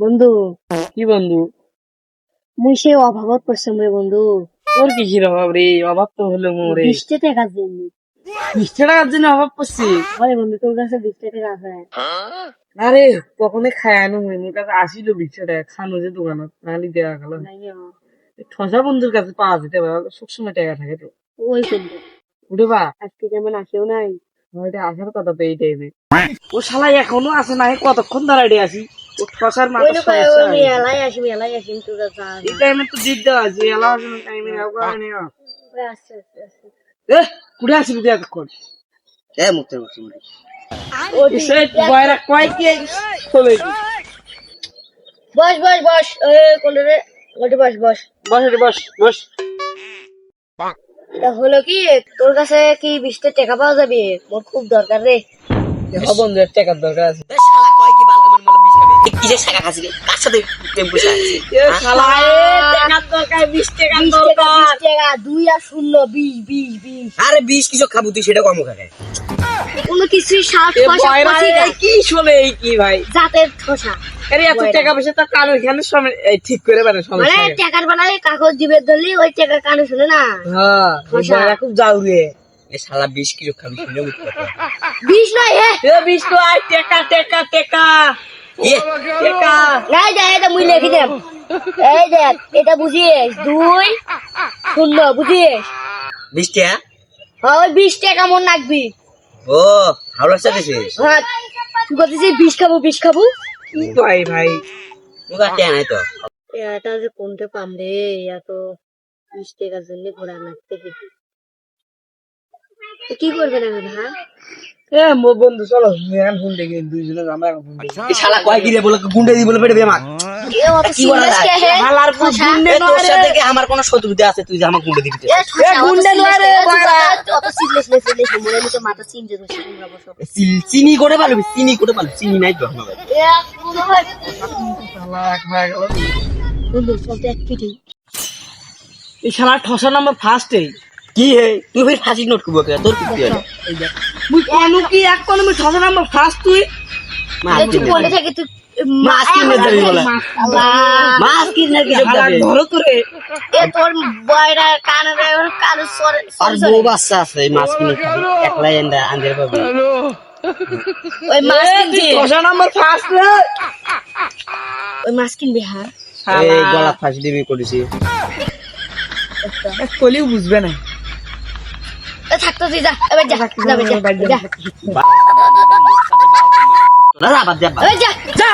বন্ধু, কি বন্ধু? মুই সে অভাবত পড়ছাম রে বন্ধু। তোর কিসের অভাব রে? অভাব তো হলো মোরে। 20 টাকার জন্য। 20 টাকার জন্য অভাব পড়ছি? হয় বন্ধু, তোর কাছে 20 টাকা আছে? আরে কখনই খায় আনো মুই, মোর কাছে আসিল 20 টাকা খানো যে দোকানত নাহলে দেওয়া গেল। ঠসা বন্ধুর কাছে পাওয়া যেতে পারে, সবসময় টাকা থাকে তো। ওই বন্ধু উঠে বা আজকে যেমন আসেও নাই। হয়তো আসার কথা তো এই টাইমে। ও শালা এখনো আসে নাই, কতক্ষণ দাঁড়াইতে আসি। ও ঠসার ওই মাথা লোক সমস্যা ওই হয়েছে। মেলাই আসি তোর কাছে এই টাইমে তো জিদ দেওয়া আছে, এলা আসলে টাইমে যাও কারণে। আসছে। এ কুড়ে আসবি তুই এতক্ষণ? মুক্তি এসে বয়রা কয় কি চলে গেছি। বস বস বস, কোলে রে ওটা বস বস। বস রে বস বস। তা হলো কি, তোর কাছে কি 20 টাকা পাওয়া যাবে? মোর খুব দরকার রে। দেখো বন্ধু, এর টাকার দরকার আছে। শালা কয় কি বালকা মানে বিষ খাবে কিসের টাকা খাসি কার সাথে টেম্পু চালাচ্ছি এ শালা টাকার দরকার, 20 টাকার 20 টাকা দরকার। 20 টাকা 2 আর 0 20 আরে বিষ কিছু খাবো তুই সেটা কম খাবে কোনো কিছু 60 এ পয়সা বয়রা 25 এই কি শোনে এই কি ভাই? জাতের ঠোসা। আরে এত টাকা পয়সা তো কারো এখানে সময় এই ঠিক করে পারে মানে সমস্যা। টাকার বেলায় কাগজ দিবে ধরলি ওই টাকা কানে শুনে না। হ্যাঁ, এই বয়রা খুব জাউরে। এ শালা বিষ কিছু খাবি শুনে মুখ কথা 20 নয় হে। এ 20 তো আর টাকা টাকা টাকা ইয়ে টাকা। এই যে এটা মুই লিখে দেব। এই যে এটা বুঝিস 2 0 বুঝিস? 20 টাকা হ্যাঁ ওই 20 টাকা মন রাখবি। ও হাওড়ার সাথে শেষ হ্যাঁ তুই বলছিস 20 খাবো 20 খাবো। কি ভাই ভাই? মুখ আর টাকা নাই তো এটা যে কোনটা পাম রে, এত 20 টাকার জন্য ঘোড়া নাচতে কি করবে না হ্যাঁ? এ মো বন্ধু চলো মেন ফোন দেখি দুইজনে আমরা এখন ফোন দেখি। এ শালা কয় কি রে বলে গুন্ডে দি বলে পেটে বেমাক এ অত কি বলা সিরিয়াস যায়? কে হে? হালার পুত গুন্ডে এ তোর নয় সাথে রে। কি আমার কোনো শত্রুতা আছে তুই যে আমার গুন্ডে দিবি এ গুন্ডে নয় রে, বয়রা। অত সিরিয়াস মনে নিতে মাথা চিনতে তো সিরিয়াস বসো। চিনি করে পারবি চিনি করে পারবি চিনি নাই তো আমার কাছে। এ মনে হয় শালা এক হয়ে গেল। বন্ধু চলতে এক পিঠে। এই শালা ঠসা নাম্বার ফার্স্টে। কি হে তুই ফির ফাঁসি নোট করবো কে তোর কি হলো মুই কোন কি এক কোন মুই ঠসা নাম্বার ফার্স্ট তুই। তুই কোনটা থেকে তুই মাছ কিনে যাবি বলে আল্লাহ মাছ কিনে কি শালা যাবে ধরো তোরে। এ তোর বয়রা কানে রে কানে সরে আর বউ বাচ্চা আছে এই মাছ কিনে খাবি একলাই আন্দের পাবি ওই মাছ এ কিনবি, তুই ঠসা নাম্বার ফার্স্ট রে। ওই মাছ কিনবি হ্যাঁ। এই গলা ফাঁসি দিবি করেছি কলিও বুঝবে না। এ থাকতো তুই যা এবার যা যা যা দাদা বাদ যা যা